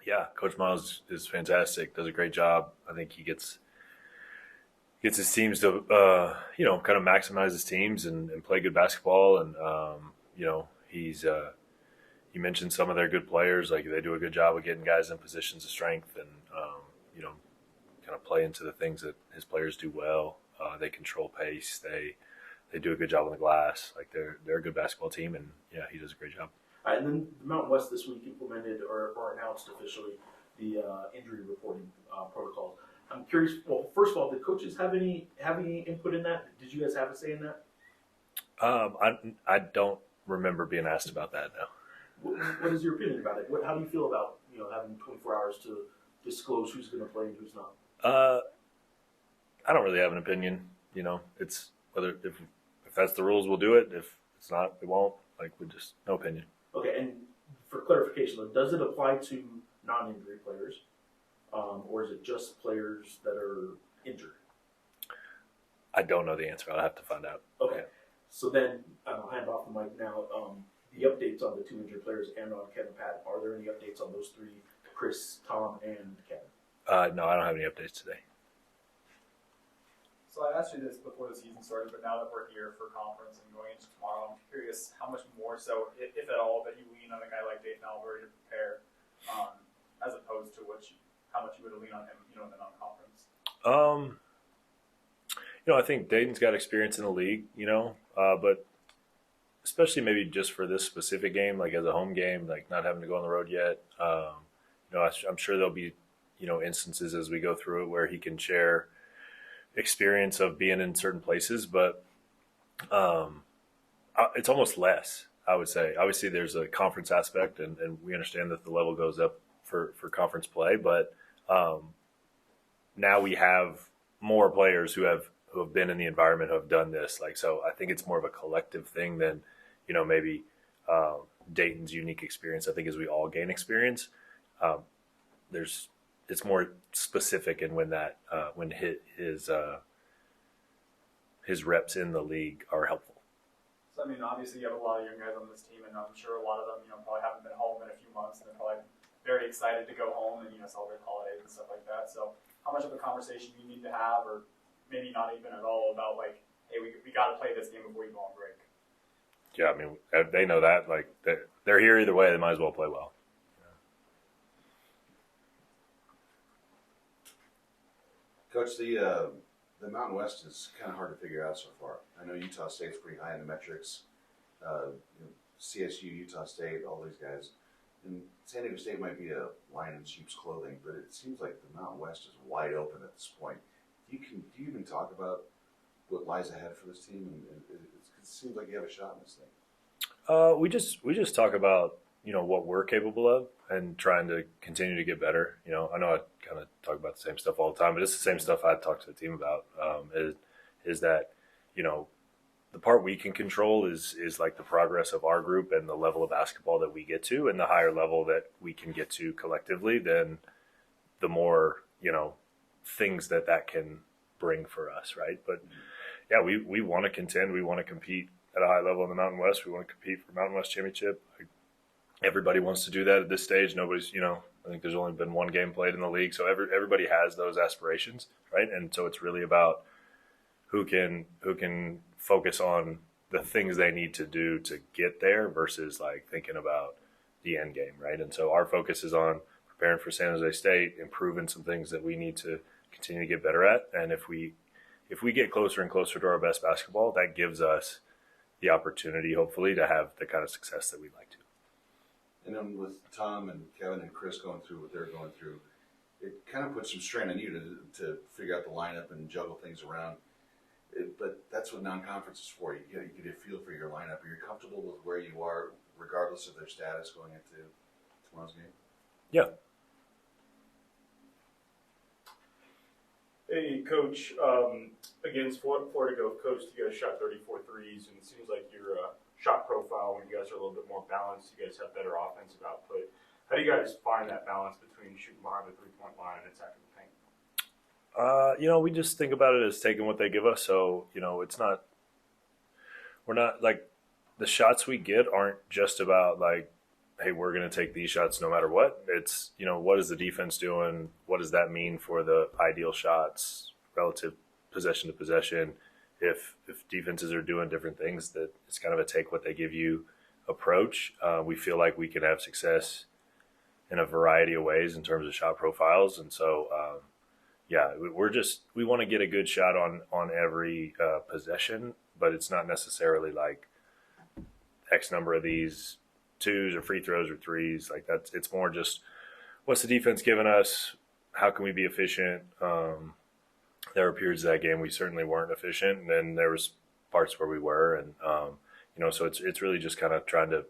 Yeah, Coach Miles is fantastic. Does a great job. I think he gets his teams to kind of maximize his teams and play good basketball. And he's you mentioned some of their good players. Like they do a good job of getting guys in positions of strength and you know kind of play into the things that his players do well. They control pace. They do a good job on the glass. Like they're a good basketball team, and yeah, he does a great job. All right, and then the Mountain West this week implemented or announced officially the injury reporting protocols. I'm curious. Well, first of all, did coaches have any input in that? Did you guys have a say in that? I don't remember being asked about that now. What is your opinion about it? How do you feel about having 24 hours to disclose who's going to play and who's not? I don't really have an opinion. It's whether if that's the rules, we'll do it. If it's not, we won't. Like we just no opinion. Okay, and for clarification, though, does it apply to non-injury players, or is it just players that are injured? I don't know the answer. I'll have to find out. Okay, so then I'll hand off the mic now. The updates on the two injured players and on Kevin Patton. Are there any updates on those three, Chris, Tom, and Kevin? No, I don't have any updates today. So I asked you this before the season started, but now that we're here for conference and going into tomorrow, I'm curious how much more so, if at all, that you lean on a guy like Dayton Albuquerque to prepare, as opposed to how much you would lean on him, in the non-conference. I think Dayton's got experience in the league, but especially maybe just for this specific game, like as a home game, like not having to go on the road yet. I'm sure there'll be, instances as we go through it where he can share experience of being in certain places, but it's almost less, I would say. Obviously, there's a conference aspect, and we understand that the level goes up for conference play, but now we have more players who have been in the environment who have done this. Like, so I think it's more of a collective thing than, maybe Dayton's unique experience. I think as we all gain experience, it's more specific in when his reps in the league are helpful. So, obviously you have a lot of young guys on this team, and I'm sure a lot of them, probably haven't been home in a few months, and they're probably very excited to go home and, celebrate holidays and stuff like that. So how much of a conversation do you need to have, or maybe not even at all, about like, hey, we got to play this game before you go on break? Yeah, they know that. Like, they're here either way. They might as well play well. Coach, the Mountain West is kind of hard to figure out so far. I know Utah State's pretty high in the metrics. CSU, Utah State, all these guys. And San Diego State might be a lion in sheep's clothing, but it seems like the Mountain West is wide open at this point. Do you even talk about what lies ahead for this team? And it seems like you have a shot in this thing. We just talk about what we're capable of and trying to continue to get better. I know I kind of talk about the same stuff all the time, but it's the same stuff I talk to the team about. Is that the part we can control is like the progress of our group and the level of basketball that we get to, and the higher level that we can get to collectively, then the more things that can bring for us, right? But yeah, we want to contend, we want to compete at a high level in the Mountain West. We want to compete for Mountain West Championship. Everybody wants to do that at this stage. Nobody's, I think there's only been one game played in the league, so everybody has those aspirations, right? And so it's really about who can focus on the things they need to do to get there versus like thinking about the end game, right? And so our focus is on preparing for San Jose State, improving some things that we need to continue to get better at. And if we get closer and closer to our best basketball, that gives us the opportunity, hopefully, to have the kind of success that we'd like to. And then with Tom and Kevin and Chris going through what they're going through, it kind of puts some strain on you to figure out the lineup and juggle things around. But that's what non-conference is for. You get a feel for your lineup. Are you comfortable with where you are, regardless of their status going into tomorrow's game? Yeah. Hey, Coach. Against Florida Gulf Coast, you guys shot 34 threes, and it seems like your shot profile, when you guys are a little bit more balanced, you guys have better offensive output. How do you guys find that balance between shooting behind the three-point line and attacking the paint? We just think about it as taking what they give us. So, we're not like the shots we get aren't just about like hey, we're going to take these shots no matter what. It's, what is the defense doing? What does that mean for the ideal shots relative possession to possession? If defenses are doing different things, that it's kind of a take what they give you approach. We feel like we can have success in a variety of ways in terms of shot profiles. And so, we want to get a good shot on every possession, but it's not necessarily like X number of these twos or free throws or threes. Like it's more just what's the defense giving us? How can we be efficient? There were periods of that game we certainly weren't efficient, and then there was parts where we were, and so it's really just kind of trying to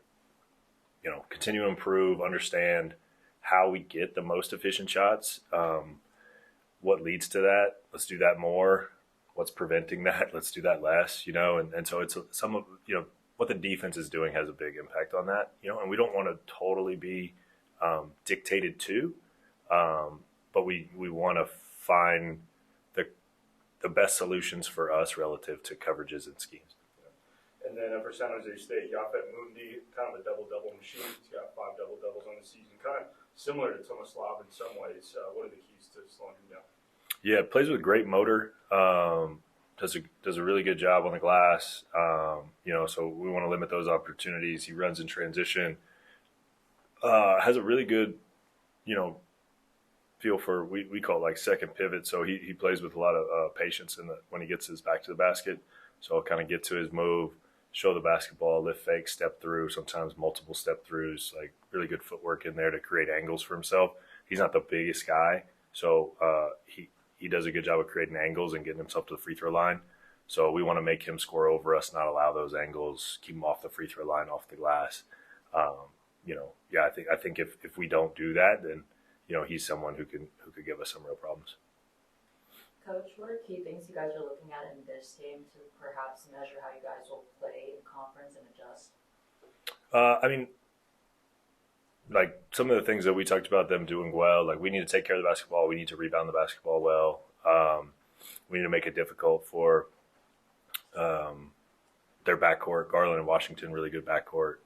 continue to improve, understand how we get the most efficient shots, what leads to that. Let's do that more. What's preventing that? Let's do that less. And so it's some of what the defense is doing has a big impact on that. And we don't want to totally be dictated to, but we want to find the best solutions for us relative to coverages and schemes. And then for San Jose State, Yaphet Mundi, kind of a double-double machine. He's got 5 double-doubles on the season, kind of similar to Tomislav in some ways. What are the keys to slowing him down? Yeah, plays with great motor. Does a really good job on the glass. So we want to limit those opportunities. He runs in transition. Has a really good, feel for we call it like second pivot. So he plays with a lot of patience when he gets his back to the basket. So I'll kind of get to his move, show the basketball, lift fake, step through, sometimes multiple step throughs, like really good footwork in there to create angles for himself. He's not the biggest guy, so he does a good job of creating angles and getting himself to the free throw line. So we want to make him score over us, not allow those angles, keep him off the free throw line, off the glass. I think if we don't do that, then he's someone who could give us some real problems. Coach, what are key things you guys are looking at in this game to perhaps measure how you guys will play in conference and adjust? Like some of the things that we talked about them doing well, like we need to take care of the basketball. We need to rebound the basketball well. We need to make it difficult for their backcourt. Garland and Washington, really good backcourt.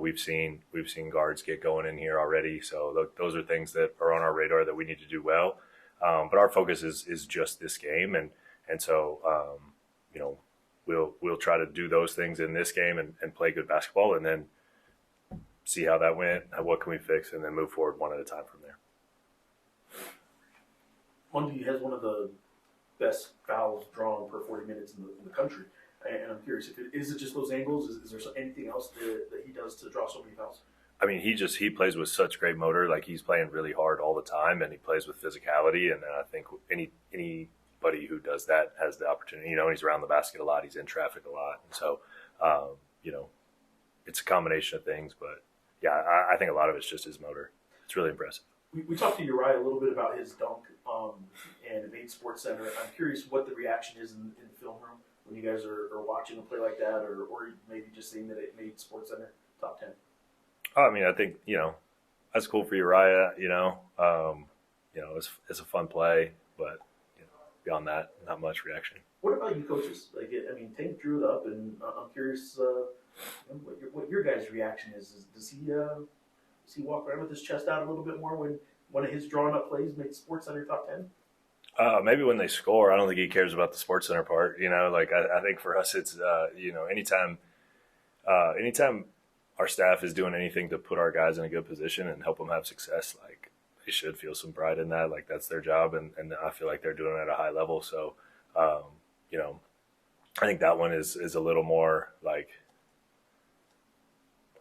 We've seen guards get going in here already. So those are things that are on our radar that we need to do well. But our focus is just this game. And so, we'll try to do those things in this game and play good basketball and then see how that went, what can we fix, and then move forward one at a time from there. Mundy has one of the best fouls drawn per 40 minutes in the country. And I'm curious, is it just those angles? Is there anything else that he does to draw so many fouls? I mean, he plays with such great motor. Like he's playing really hard all the time, and he plays with physicality. And I think anybody who does that has the opportunity. He's around the basket a lot. He's in traffic a lot, and so it's a combination of things. But yeah, I think a lot of it's just his motor. It's really impressive. We talked to Uriah a little bit about his dunk and it made Sports Center. I'm curious what the reaction is in the film room when you guys are watching a play like that, or maybe just seeing that it made Sports Center top 10. I mean, I think that's cool for Uriah. It's a fun play, but beyond that, not much reaction. What about you coaches? Tank drew it up, and I'm curious what your guys' reaction is. Does he walk around with his chest out a little bit more when one of his drawn up plays makes Sports Center top 10? Maybe when they score. I don't think he cares about the Sports Center part. I think for us, it's anytime our staff is doing anything to put our guys in a good position and help them have success, like they should feel some pride in that. Like that's their job, and I feel like they're doing it at a high level. So, I think that one is a little more like,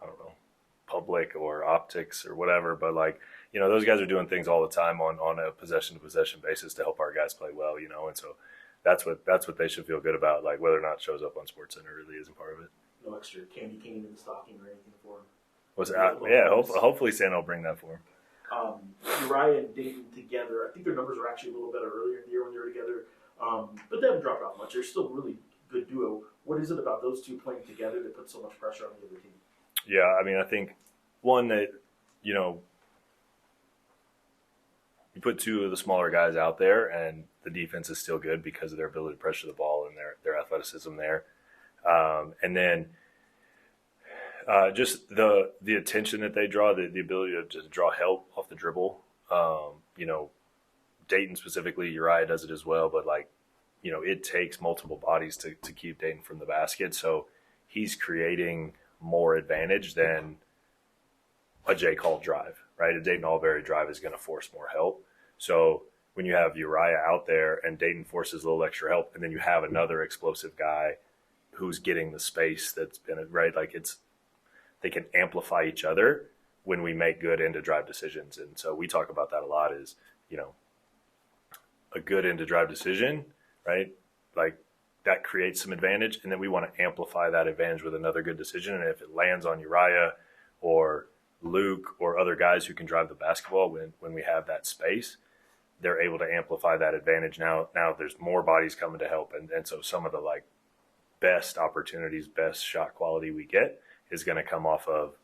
I don't know, public or optics or whatever. But those guys are doing things all the time on a possession to possession basis to help our guys play well. And so that's what they should feel good about. Like whether or not it shows up on Sports Center really isn't part of it. No extra candy cane in the stocking or anything for him. Was that? Yeah, hopefully Santa will bring that for him. Uriah and Dayton together, I think their numbers were actually a little better earlier in the year when they were together, but they haven't dropped off much. They're still a really good duo. What is it about those two playing together that puts so much pressure on the other team? Yeah, I mean, I think one that, you put two of the smaller guys out there and the defense is still good because of their ability to pressure the ball and their athleticism there. And then Just the attention that they draw, the ability to just draw help off the dribble. Dayton specifically, Uriah does it as well, but it takes multiple bodies to keep Dayton from the basket. So he's creating more advantage than a J. Cole drive, right? A Dayton Albury drive is going to force more help. So when you have Uriah out there and Dayton forces a little extra help, and then you have another explosive guy who's getting the space that's been right, they can amplify each other when we make good end of drive decisions. And so we talk about that a lot is, a good end of drive decision, right? That creates some advantage, and then we want to amplify that advantage with another good decision. And if it lands on Uriah or Luke or other guys who can drive the basketball when we have that space, they're able to amplify that advantage. Now there's more bodies coming to help, and so some of the best opportunities, best shot quality we get is going to come off of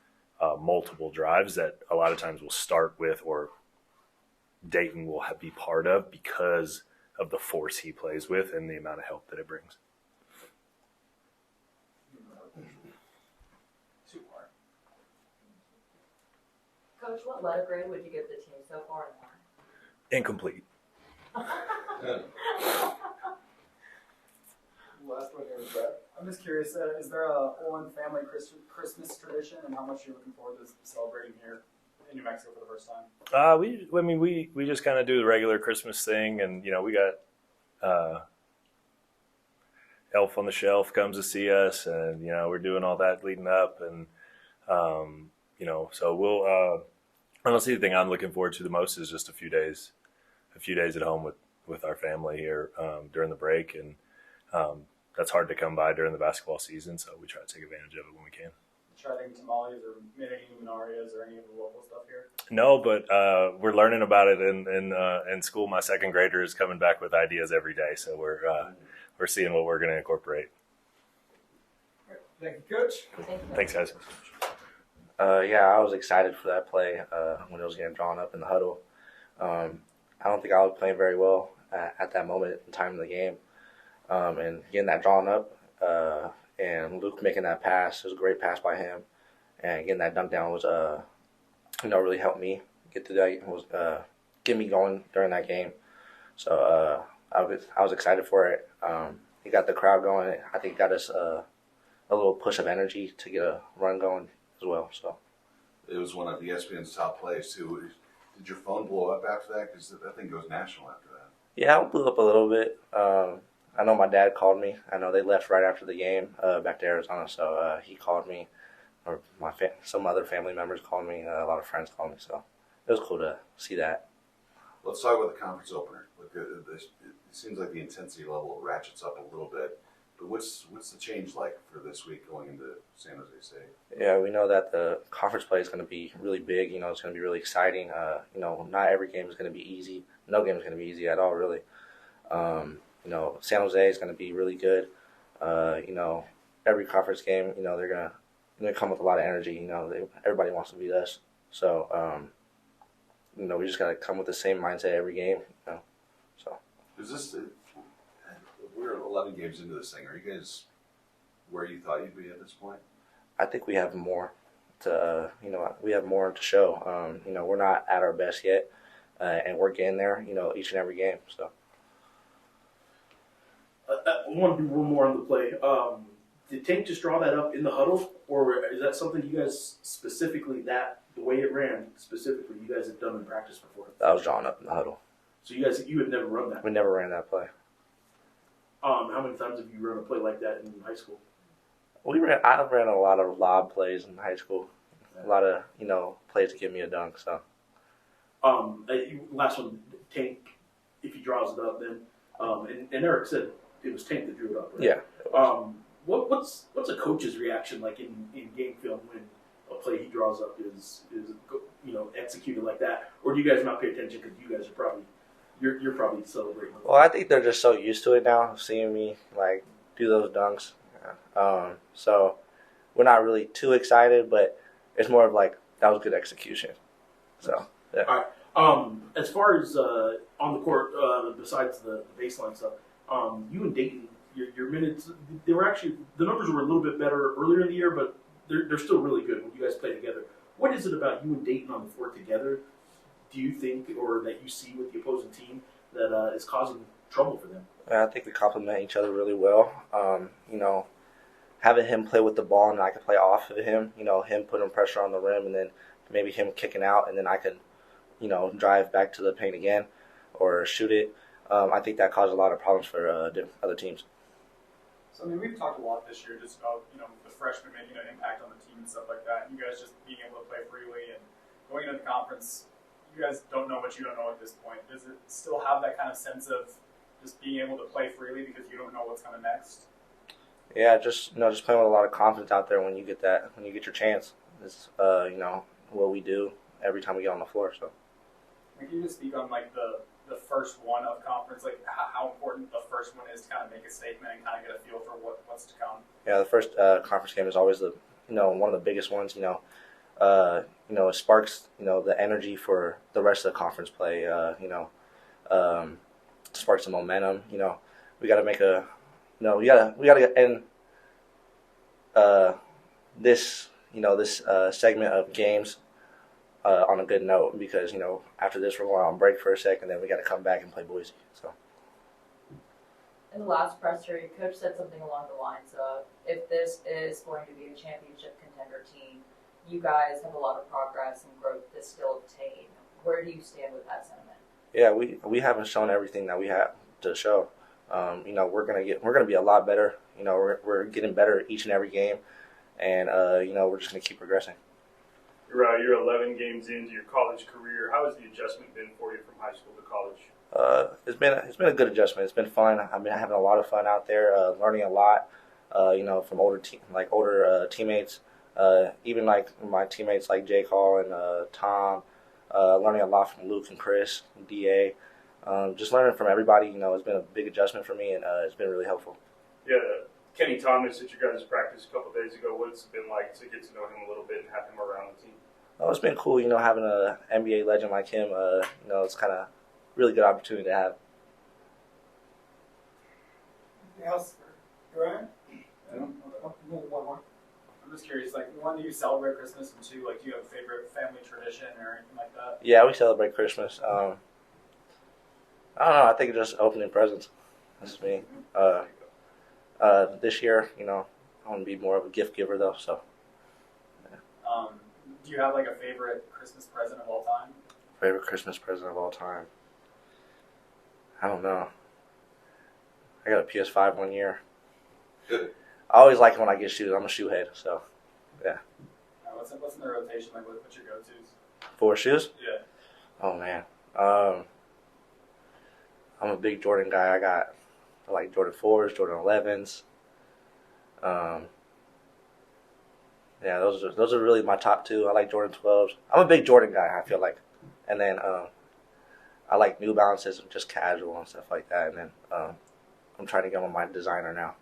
multiple drives that a lot of times will start with or Dayton will be part of because of the force he plays with and the amount of help that it brings. Coach, what letter grade would you give the team so far and why? Incomplete. Last one here is Brett. I'm just curious, is there a Olen family Christmas tradition, and how much you're looking forward to celebrating here in New Mexico for the first time? We just kind of do the regular Christmas thing, and we got Elf on the Shelf comes to see us, and we're doing all that leading up, and so we'll. Honestly, the thing I'm looking forward to the most is just a few days at home with our family here during the break, and that's hard to come by during the basketball season, so we try to take advantage of it when we can. Try any tamales or made any luminarias or any of the local stuff here? No, but we're learning about it in school. My second grader is coming back with ideas every day, so we're seeing what we're going to incorporate. Thank you, Coach. Thanks, guys. I was excited for that play when it was getting drawn up in the huddle. I don't think I was playing very well at that moment in time in the game. And getting that drawn up and Luke making that pass, it was a great pass by him. And getting that dunk down was, really helped me get to that, get me going during that game. So I was excited for it. It got the crowd going. I think it got us a little push of energy to get a run going as well. So it was one of ESPN's top plays too. Did your phone blow up after that? Because that thing goes national after that. Yeah, it blew up a little bit. I know my dad called me. I know they left right after the game back to Arizona, so he called me, or some other family members called me. A lot of friends called me, so it was cool to see that. Let's talk about the conference opener. It seems like the intensity level ratchets up a little bit. But what's the change like for this week going into San Jose State? Yeah, we know that the conference play is going to be really big. It's going to be really exciting. Not every game is going to be easy. No game is going to be easy at all, really. San Jose is going to be really good. Every conference game, they're going to come with a lot of energy. Everybody wants to beat us. So, we just got to come with the same mindset every game. So. Is this? We're 11 games into this thing. Are you guys where you thought you'd be at this point? I think we have more to, we have more to show. We're not at our best yet, and we're getting there, each and every game. So. I want to do one more on the play. Did Tank just draw that up in the huddle, or is that something you guys specifically, the way it ran specifically, you guys have done in practice before? That was drawn up in the huddle. So you had never run that? We never ran that play. How many times have you run a play like that in high school? I ran a lot of lob plays in high school. A lot of, plays to give me a dunk, so. Last one, Tank, if he draws it up then, and Eric said it was Tank that drew it up, right? Yeah. What's a coach's reaction like in game film when a play he draws up is executed like that? Or do you guys not pay attention because you guys are probably you're probably celebrating? Well, I think they're just so used to it now, seeing me do those dunks. So we're not really too excited, but it's more of that was good execution. So yeah. All right. As far as on the court, besides the baseline stuff, you and Dayton, your minutes, they were actually, the numbers were a little bit better earlier in the year, but they're still really good when you guys play together. What is it about you and Dayton on the floor together? Do you think, or that you see with the opposing team, that is causing trouble for them? I think we complement each other really well. Having him play with the ball and I can play off of him, him putting pressure on the rim and then maybe him kicking out and then I could, drive back to the paint again or shoot it. I think that caused a lot of problems for other teams. So, I mean, we've talked a lot this year just about, the freshmen making an impact on the team and stuff like that. And you guys just being able to play freely and going into the conference, you guys don't know what you don't know at this point. Does it still have that kind of sense of just being able to play freely because you don't know what's coming next? Yeah, just playing with a lot of confidence out there when you get your chance. It's what we do every time we get on the floor. So, can you just speak on like the first one of conference, like how important the first one is to kind of make a statement and kind of get a feel for what's to come? Yeah, the first conference game is always one of the biggest ones. It sparks the energy for the rest of the conference play. Sparks the momentum. We got to make we gotta end this segment of games on a good note because after this we're going on break for a second, then we got to come back and play Boise. So. In the last presser, your coach said something along the lines of, if this is going to be a championship contender team, you guys have a lot of progress and growth to still obtain. Where do you stand with that sentiment? Yeah, we haven't shown everything that we have to show. We're gonna be a lot better. We're getting better each and every game, and we're just gonna keep progressing. You're 11 games into your college career. How has the adjustment been for you from high school to college? It's been a good adjustment. It's been fun. I've been having a lot of fun out there, learning a lot. From older teammates, even like my teammates like Jake Hall and Tom. Learning a lot from Luke and Chris, and Da. Just learning from everybody. It's been a big adjustment for me, and it's been really helpful. Yeah, Kenny Thomas at your guys' practice a couple of days ago. What's it been like to get to know him a little bit and have him around the team? Oh, it's been cool. Having an NBA legend like him. It's kind of really good opportunity to have. Anything else for Uriah? One more. I'm just curious, like, one, do you celebrate Christmas, and two, like, do you have a favorite family tradition or anything like that? Yeah, we celebrate Christmas. I don't know. I think it's just opening presents. That's just me. This year, I want to be more of a gift giver, though. So. Yeah. Do you have like a favorite Christmas present of all time? Favorite Christmas present of all time? I don't know. I got a PS5 one year. Good. I always like it when I get shoes. I'm a shoe head, so yeah. What's in the rotation? Like, what's your go-tos? For shoes? Yeah. Oh man, I'm a big Jordan guy. I like Jordan 4s, Jordan 11s. Yeah, those are really my top two. I like Jordan 12s. I'm a big Jordan guy, I feel like. And then I like New Balances, just casual and stuff like that. And then I'm trying to get on my designer now.